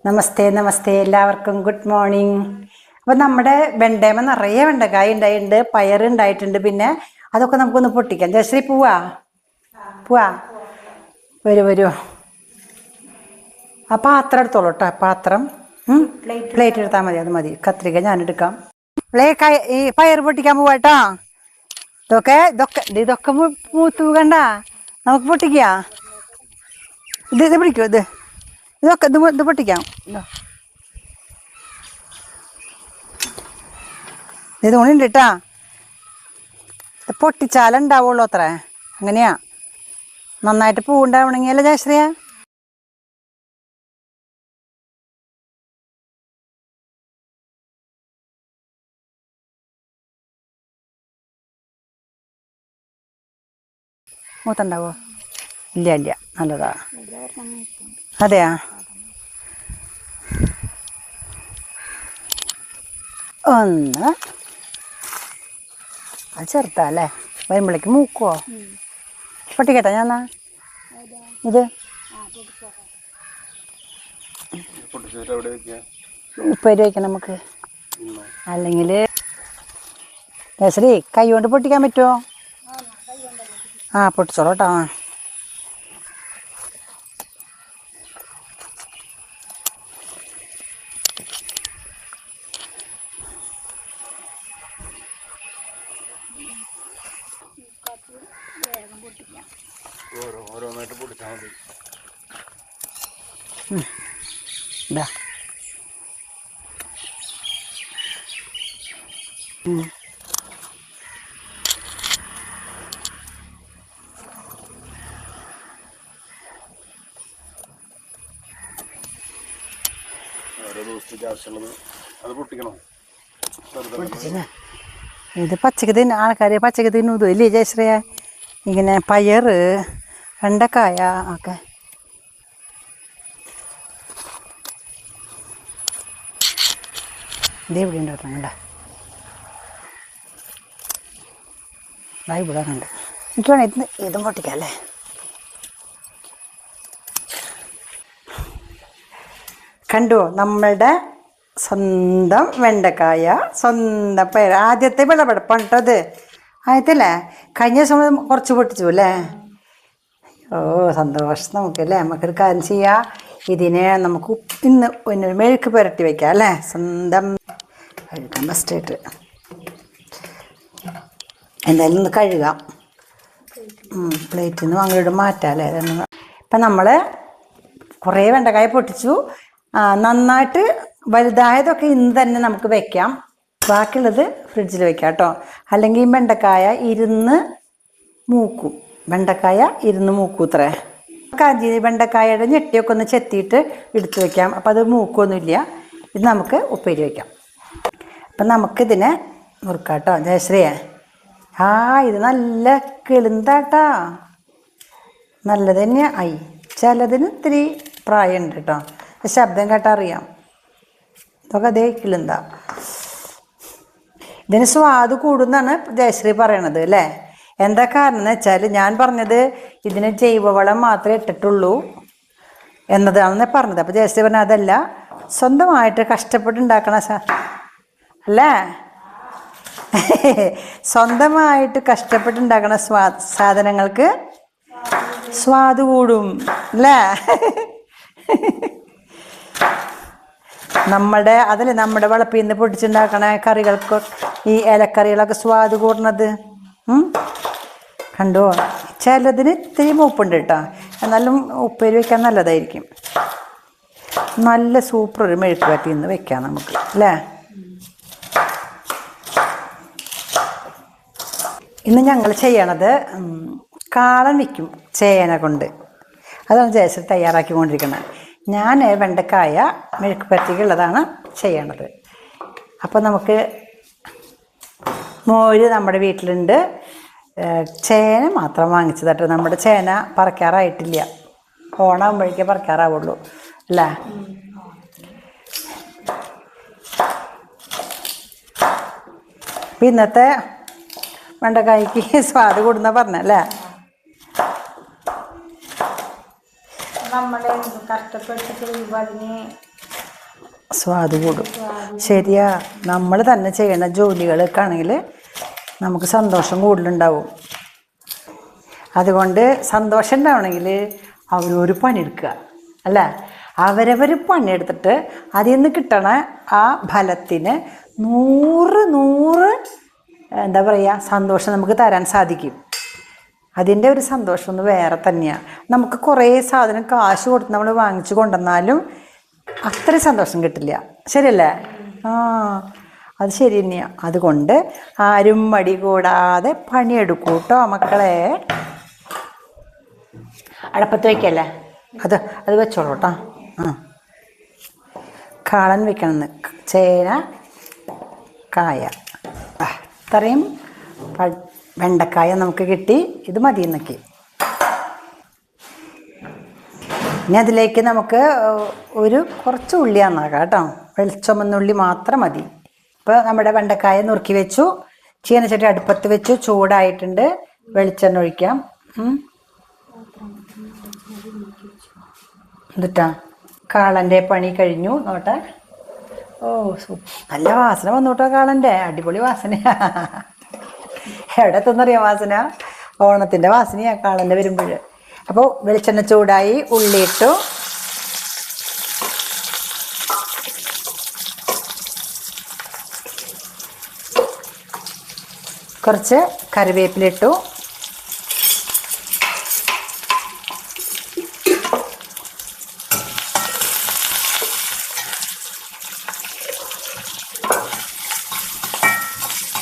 നമസ്തേ നമസ്തേ, എല്ലാവർക്കും good morning. അപ്പം നമ്മുടെ വെണ്ടേമ നിറയെ വെണ്ടക്കായ ഉണ്ടായിട്ടുണ്ട്, പയറുണ്ടായിട്ടുണ്ട്. പിന്നെ അതൊക്കെ നമുക്കൊന്ന് പൊട്ടിക്കാം. ജയശ്രീ പോവാ വരൂ. ആ പാത്രം എടുത്തോളൂ കേട്ടോ. പാത്രം പ്ലേറ്റ് എടുത്താൽ മതി, അത് മതി. കത്രിക ഞാനെടുക്കാം. ഈ പയർ പൊട്ടിക്കാൻ പോവാ കേട്ടോ. ഇതൊക്കെ മൂത്ത് കണ്ട, നമുക്ക് പൊട്ടിക്കാം. ഇത് പിടിക്കോ, ഇത് പൊട്ടിക്കാം. ഇത് തോണിയുണ്ട് കേട്ടാ. പൊട്ടിച്ചാലുണ്ടാവുള്ളൂ അത്ര. അങ്ങനെയാ, നന്നായിട്ട് പൂവുണ്ടാവണമെങ്കിൽ അല്ലേ ജയശ്രീയ? മൂത്തുണ്ടാവോ? ഇല്ല, നല്ലതാ. അതെയാ? ഒന്ന് അത് ചെറുത്തല്ലേ, വരുമ്പോഴേക്ക് മൂക്കുവോ? പൊട്ടിക്കട്ടെ ഞാന്നാ. ഇത് ഉപ്പേരി വയ്ക്കണം നമുക്ക്. അല്ലെങ്കിൽ ജയശ്രീ കൈ കൊണ്ട് പൊട്ടിക്കാൻ പറ്റുമോ? പൊട്ടിച്ചോളൂ കേട്ടോ. ഓരോന്നായിട്ട് പൊടിച്ചാൽ മതി. ഇതാ ഓരോ ദിവസത്തേക്ക് ആവശ്യമുള്ളത് അത് പൊട്ടിക്കണം. ഇത് പച്ചക്ക് ആൾക്കാർ പച്ചക്ക് തിന്നൂതോ ഇല്ലേ ജയശ്രീയ? ഇങ്ങനെ പയറ്, വെണ്ടക്കായ ഒക്കെ. ഇത് ഇവിടെ ഉണ്ടാക്കണം കണ്ട, ഇവിടെ കണ്ട്. എനിക്ക് വേണം ഇതും പൊട്ടിക്കാം അല്ലേ? കണ്ടോ, നമ്മളുടെ സ്വന്തം വെണ്ടക്കായ, സ്വന്തം പയർ. ആദ്യത്തെ വിളവെടുപ്പാണ് കേട്ടോ അത്. ആദ്യത്തല്ലേ? കഴിഞ്ഞ ദിവസം കുറച്ച് പൊട്ടിച്ചു അല്ലേ? സന്തോഷം നമുക്കല്ലേ. നമുക്കൊരു കാര്യം ചെയ്യാം, ഇതിനെ നമുക്ക് ഇന്ന് ഒരു മെഴുക്ക് പുരട്ടി വയ്ക്കാം അല്ലേ? സ്വന്തം കഴുകാം ഫസ്റ്റായിട്ട്. എന്തായാലും ഒന്ന് കഴുകാം. പ്ലേറ്റിൽ നിന്ന് അങ്ങോട്ട് മാറ്റാം അല്ലേ? ഇപ്പം നമ്മൾ കുറേ വെണ്ടക്കായ പൊട്ടിച്ചു. നന്നായിട്ട് വലുതായതൊക്കെ ഇന്ന് തന്നെ നമുക്ക് വെക്കാം, ബാക്കിയുള്ളത് ഫ്രിഡ്ജിൽ വെക്കാം കേട്ടോ. അല്ലെങ്കിൽ ഈ വെണ്ടക്കായ ഇരുന്ന് മൂക്കും. ഇത്രേ. വെണ്ടക്കായയുടെ ഞെട്ടിയൊക്കെ ഒന്ന് ചെത്തിയിട്ട് എടുത്ത് വെക്കാം. അപ്പം അത് മൂക്കൊന്നുമില്ല. ഇത് നമുക്ക് ഉപ്പേരി വയ്ക്കാം. അപ്പം നമുക്കിതിനെ മുറുക്കാം കേട്ടോ ജയശ്രീയെ. ഇത് നല്ല കിളുന്താട്ടാ, നല്ലത് തന്നെയാ. ചിലതിന് ഇത്തിരി പ്രായമുണ്ട് കേട്ടോ, ശബ്ദം കേട്ടാൽ അറിയാം. ഇതൊക്കെ അതേ കിളുന്താ. ഇതിന് സ്വാദ് കൂടുന്നാണ് ജയശ്രീ പറയണത് അല്ലേ? എന്താ കാരണം എന്ന് വെച്ചാൽ, ഞാൻ പറഞ്ഞത് ഇതിന് ജൈവവളം മാത്രമേ ഇട്ടിട്ടുള്ളൂ എന്നതാണെന്ന് പറഞ്ഞത്. അപ്പോൾ ജയശ്രീ പറഞ്ഞാൽ അതല്ല, സ്വന്തമായിട്ട് കഷ്ടപ്പെട്ടുണ്ടാക്കണ അല്ലേ? സ്വന്തമായിട്ട് കഷ്ടപ്പെട്ടുണ്ടാക്കണ സാധനങ്ങൾക്ക് സ്വാദ് കൂടും അല്ലേ? നമ്മുടെ വളപ്പിൽ നിന്ന് പൊടിച്ചുണ്ടാക്കണ കറികൾക്ക്, ഈ ഇലക്കറികളൊക്കെ സ്വാദ് കൂടുന്നത്. കണ്ടോ, ചിലതിന് ഇത്തിരി മൂപ്പുണ്ട് കേട്ടോ, എന്നാലും ഉപ്പേരി വയ്ക്കാൻ നല്ലതായിരിക്കും. നല്ല സൂപ്പർ ഒരു മെഴുക്ക് വരട്ടി ഇന്ന് വെക്കാം നമുക്ക് അല്ലേ? ഇന്ന് ഞങ്ങൾ ചെയ്യണത് കാളൻ വയ്ക്കും ചേന കൊണ്ട്. അതാണ് ജയശ്രീ തയ്യാറാക്കിക്കൊണ്ടിരിക്കുന്നത്. ഞാൻ വെണ്ടക്കായ മെഴുക്ക് പുരട്ടിക്കുള്ളതാണ് ചെയ്യണത്. അപ്പോൾ നമുക്ക് മോര് നമ്മുടെ വീട്ടിലുണ്ട്. ചേന മാത്രം വാങ്ങിച്ചത് കേട്ടോ. നമ്മുടെ ചേന പറിക്കാറായിട്ടില്ല, ഓണാകുമ്പോഴേക്കേ പറിക്കാറാവുള്ളൂ അല്ലേ? അപ്പം ഇന്നത്തെ വെണ്ടക്കായ്ക്ക് സ്വാദ് കൂടുന്ന പറഞ്ഞല്ലേ? നമ്മളെ കഷ്ടപ്പെട്ടിട്ട് അതിന് സ്വാദ് കൂടും. ശരിയാ, നമ്മൾ തന്നെ ചെയ്യുന്ന ജോലികളൊക്കെ ആണെങ്കിൽ നമുക്ക് സന്തോഷം കൂടുതലുണ്ടാവും. അതുകൊണ്ട് സന്തോഷം ഉണ്ടാവണമെങ്കിൽ അവരൊരു പണിയെടുക്കുക അല്ല, അവരവർ പണിയെടുത്തിട്ട് അതിൽ നിന്ന് കിട്ടണ ആ ഫലത്തിന് 100 എന്താ പറയുക സന്തോഷം നമുക്ക് തരാൻ സാധിക്കും. അതിൻ്റെ ഒരു സന്തോഷം ഒന്ന് വേറെ തന്നെയാണ്. നമുക്ക് കുറേ സാധനം കാശ് കൊടുത്ത് നമ്മൾ വാങ്ങിച്ചു കൊണ്ടുവന്നാലും അത്രയും സന്തോഷം കിട്ടില്ല. ശരിയല്ലേ? അത് ശരി തന്നെയാണ്. അതുകൊണ്ട് ആരും മടി കൂടാതെ പണിയെടുക്കൂ കേട്ടോ മക്കളെ. അടപ്പത്ത് വയ്ക്കല്ലേ, അത് വെച്ചോളൂ കേട്ടോ. കാളൻ വെക്കണമെന്ന്, ചേന, കായ, ഇത്രയും വെണ്ടക്കായ നമുക്ക് കിട്ടി. ഇത് മതി എന്നൊക്കെ. ഇനി അതിലേക്ക് നമുക്ക് കുറച്ച് ഉള്ളി നന്നാക്കാം കേട്ടോ. വെളിച്ചൊമന്നുള്ളി മാത്രം മതി. ഇപ്പോൾ നമ്മുടെ വെണ്ടക്കായ നുറുക്കി വെച്ചു, ചീനച്ചട്ടി അടുപ്പത്ത് വെച്ചു, ചൂടായിട്ടുണ്ട്. വെളിച്ചെണ്ണ ഒഴിക്കാം. എന്നിട്ടാ കാളൻ്റെ പണി കഴിഞ്ഞു. നോട്ടെ, നല്ല വാസന വന്നു കേട്ടോ കാളൻ്റെ. അടിപൊളി വാസനയാ. എവിടെ എത്തുന്നറിയാം വാസന? ഓണത്തിൻ്റെ വാസനയാണ് കാളൻ്റെ വരുമ്പോൾ. അപ്പോൾ വെളിച്ചെണ്ണ ചൂടായി, ഉള്ളിയിട്ടു, കുറച്ച് കറിവേപ്പിലിട്ടു,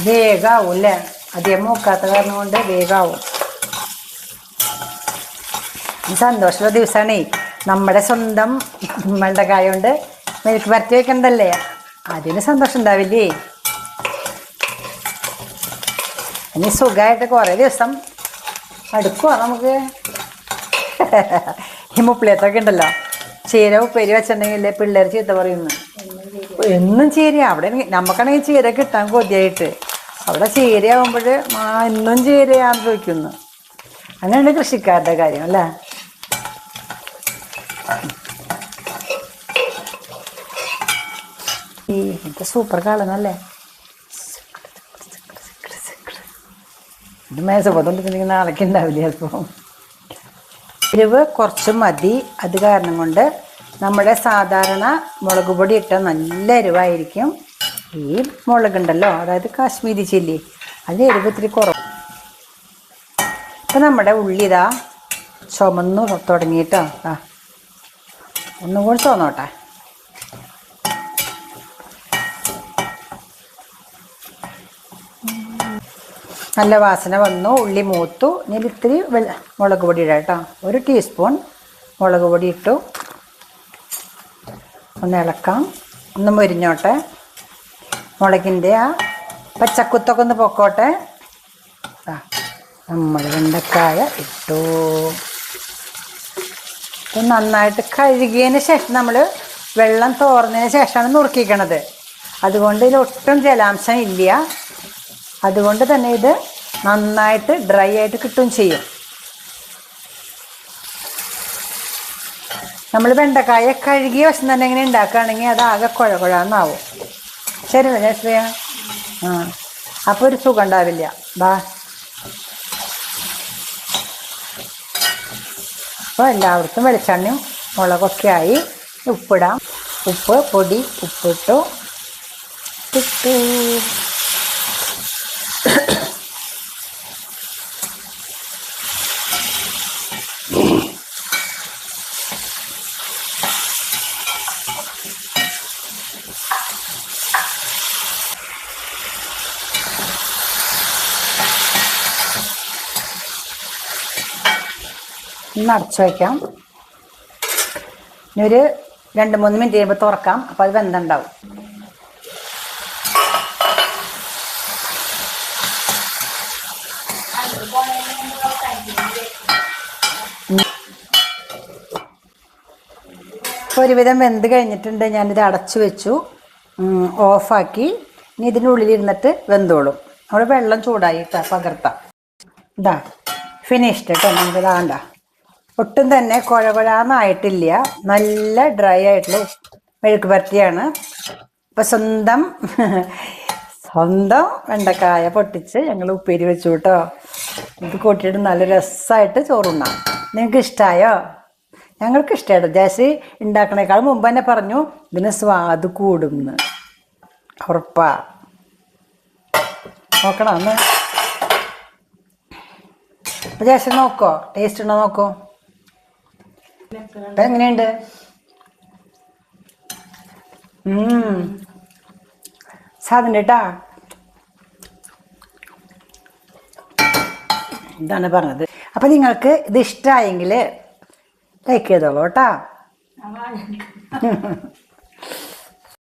വേഗാവും അല്ലേ? അധികം മൂക്കാത്ത കാരണം കൊണ്ട് വേഗാവും. സന്തോഷമുള്ള ദിവസമാണേ. നമ്മുടെ സ്വന്തം വെണ്ടക്കായ കൊണ്ട് മെഴുക്ക് പരത്തി വെക്കണ്ടല്ലേ, അതിന് സന്തോഷം ഉണ്ടാവില്ലേ? ഇനി സുഖമായിട്ട് കുറേ ദിവസം അടുക്കുവാ നമുക്ക്. ഈ മുപ്പിളിയത്തൊക്കെ ഉണ്ടല്ലോ, ചീര ഉപ്പേരി വെച്ചിട്ടുണ്ടെങ്കിൽ പിള്ളേർ ചീത്ത പറയുന്നു. എന്നും ചീര അവിടെ നമുക്കാണെങ്കിൽ ചീര കിട്ടാൻ കൊതിയായിട്ട്, അവിടെ ചീരയാകുമ്പോൾ എന്നും ചീരയാന്ന് ചോദിക്കുന്നു. അങ്ങനെയുണ്ട് കൃഷിക്കാരുടെ കാര്യം അല്ലേ? ഇത് സൂപ്പർ കളനല്ലേ? ഇത് മേശപ്പുറത്തോണ്ടിട്ടുണ്ടെങ്കിൽ നാളേക്ക് ഉണ്ടാവില്ല ചിലപ്പോൾ. എരിവ് കുറച്ച് മതി. അത് കാരണം കൊണ്ട് നമ്മുടെ സാധാരണ മുളക് പൊടി ഇട്ടാൽ നല്ല എരിവായിരിക്കും. ഈ മുളകുണ്ടല്ലോ, അതായത് കാശ്മീരി ചില്ലി, അതിൻ്റെ എരിവ് ഇത്തിരി കുറവ്. ഇപ്പം നമ്മുടെ ഉള്ളി ഇതാ ചുമന്നു തുടങ്ങിയിട്ടോ. ഒന്നും കൂടി തോന്നോട്ടെ. നല്ല വാസന വന്നു, ഉള്ളി മൂത്തു. ഇനി ഇത്തിരി മുളക് പൊടി ഇടാം കേട്ടോ. 1 ടീസ്പൂൺ മുളക് പൊടി ഇട്ടു. ഒന്ന് ഇളക്കാം, ഒന്ന് മുരിഞ്ഞോട്ടെ. മുളകിൻ്റെ ആ പച്ചക്കുത്തൊക്കെ ഒന്ന് പൊക്കോട്ടെ. നമ്മൾ വെണ്ടക്കായ ഇട്ടു. ഇത് നന്നായിട്ട് കഴുകിയതിന് ശേഷം നമ്മൾ വെള്ളം തോർന്നതിന് ശേഷമാണ് നുറുക്കിക്കണത്. അതുകൊണ്ട് ഇതിലൊട്ടും ജലാംശം ഇല്ല. അതുകൊണ്ട് തന്നെ ഇത് നന്നായിട്ട് ഡ്രൈ ആയിട്ട് കിട്ടുകയും ചെയ്യും. നമ്മൾ വെണ്ടക്കായ കഴുകിയ വശം തന്നെ ഇങ്ങനെ ഉണ്ടാക്കുകയാണെങ്കിൽ അത് ആകെ കുഴകുഴാന്നാവും. ശരിയല്ലേ ജയശ്രീയ? അപ്പോൾ ഒരു സുഖം ഉണ്ടാവില്ല. അപ്പോൾ എല്ലാവർക്കും വെളിച്ചെണ്ണയും മുളകൊക്കെ ആയി. ഉപ്പിടാം. ഉപ്പ് പൊടി ഉപ്പിട്ടു. ഒന്ന് അടച്ചു വയ്ക്കാം. ഇനി ഒരു 2-3 മിനിറ്റ് കഴിയുമ്പോൾ തുറക്കാം. അപ്പോൾ അത് വെന്തുണ്ടാവും. ഇപ്പോൾ ഒരുവിധം വെന്ത് കഴിഞ്ഞിട്ടുണ്ട്. ഞാനിത് അടച്ചു വെച്ചു, ഓഫാക്കി. ഇനി ഇതിനുള്ളിലിരുന്നിട്ട് വെന്തോളും. അവിടെ വെള്ളം ചൂടായിട്ട് പകർത്താം. ഇതാ ഫിനിഷ്ഡ് കേട്ടോ. നമുക്കിതാണ്ട ഒട്ടും തന്നെ കുഴകുഴാന്നായിട്ടില്ല. നല്ല ഡ്രൈ ആയിട്ടുള്ള മെഴുക്ക് പുരട്ടിയാണ്. ഇപ്പം സ്വന്തം വെണ്ടക്കായ പൊട്ടിച്ച് ഞങ്ങൾ ഉപ്പേരി വെച്ചു കേട്ടോ. ഇത് കൂട്ടിയിട്ട് നല്ല രസമായിട്ട് ചോറുണ്ണാം. നിങ്ങൾക്ക് ഇഷ്ടമായോ? ഞങ്ങൾക്ക് ഇഷ്ടമായിട്ടോ. ജയശ്രീ ഉണ്ടാക്കണേക്കാൾ മുമ്പ് തന്നെ പറഞ്ഞു ഇതിന് സ്വാദ് കൂടും എന്ന്. ഉറപ്പാ. നോക്കണം ഒന്ന്. അപ്പം ജയശ്രീ നോക്കോ, ടേസ്റ്റ് ഉണ്ടോ നോക്കോ. അപ്പം എങ്ങനെയുണ്ട്? സാധനം കേട്ടാ. ഇതാണ് പറഞ്ഞത്. അപ്പം നിങ്ങൾക്ക് ഇത് ഇഷ്ടമായെങ്കിൽ ലൈക്ക് ചെയ്തോളൂ കേട്ടോ.